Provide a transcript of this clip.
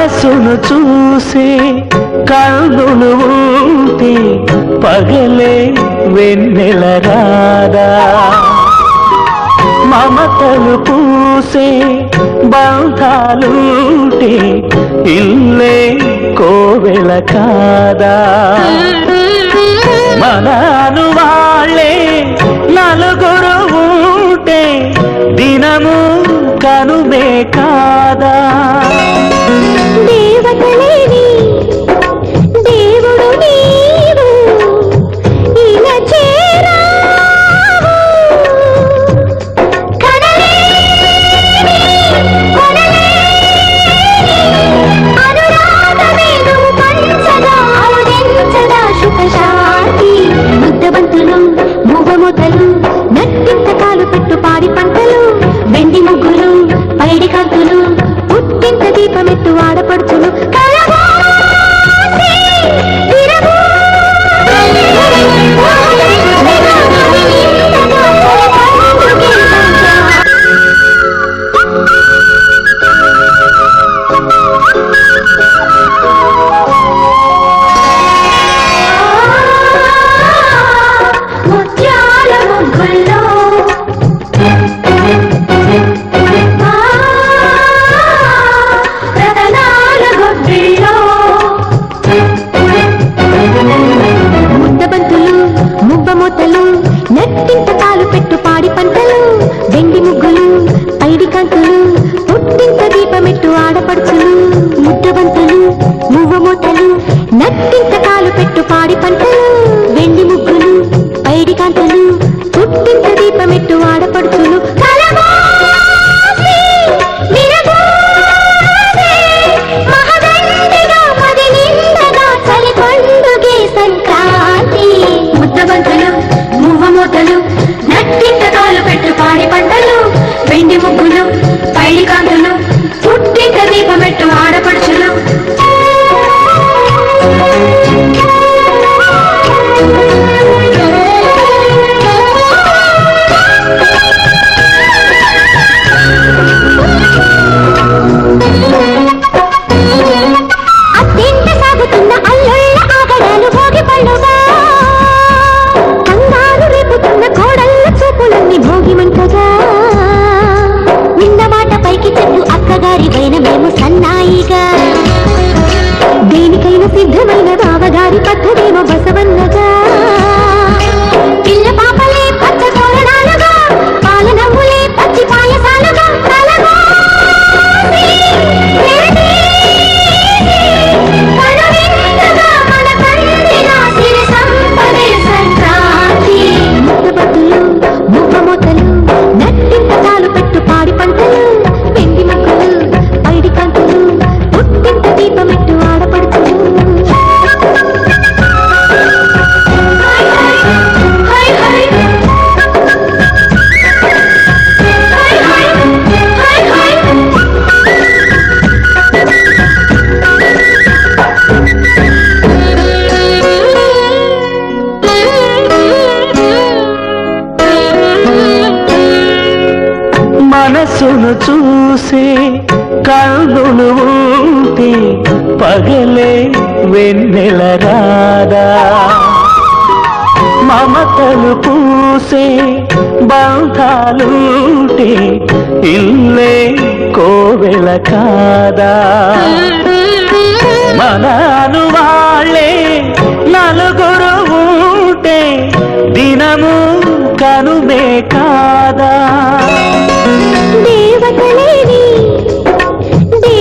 మనసును చూసే కన్నులు ఉంటే పగలే వెన్నెల రాదా మమతలు పూసే బంధాలుంటే ఇల్లే కోవెల కాదా మనను వాళ్ళే నలుగురు ఉంటే దినము కనుమే కాదా దేవతలేని దేవుడు నీవు ఇలా చేరావు కనలేని అనురాగమేను పంచగా ఆడించగా సుఖశాంతి ముద్దబంతులు మూగమూతలు నట్టింత కాలు పెట్టు పాడి పంటలు వెండి ముగ్గులు పైడి కాంతులు పుట్టింత దీపమెత్తు ఆడపడుచులు నట్టింత కాలు పెట్టు పాడి పంటలు వెండి ముగ్గులు పైడి కాంతులు పుట్టింత దీపమెట్టు ఆడపడుచులు ముద్దబంతులు మువ్వమూతలు నట్టింత కాలు పెట్టు పాడి పంటలు వెండి ముగ్గులు పైడి కాంతులు పుట్టింత దీపమెట్టు ఆడపడుచులు నట్టింత కాలు పెట్టు పాడి పంటలు వెండి ముగ్గులు పైడి కాంతులు పుట్టింత దీపమెట్టు ఆడపడుచులు అత్యంత సాగుతున్న అల్లుళ్ళ ఆగడాలు భోగి పళ్ళుగా భోగిమంటగా నిన్న మాట పైకి చెట్టు అక్కగారి పైన మేము సన్నాయిగా దేనికైనా సిద్ధమైన బావగారి పద్ధతేమో బసవన్నగా పిల్ల పాపలే పచ్చ కోరడాలుగా పాల నవ్వులే పచ్చి పాయసాలుగా నట్టింత కాలు పెట్టు పాడి పంటలు వెండి ముగ్గులు పైడి కాంతులు పుట్టింత దీపమెట్టు ఆడపడుచులు మనసును చూసే కన్నులు ఉంటే పగలే వెన్నెల రాదా మమతలు పూసే బంధాలుంటే ఇల్లే కోవెల కాదా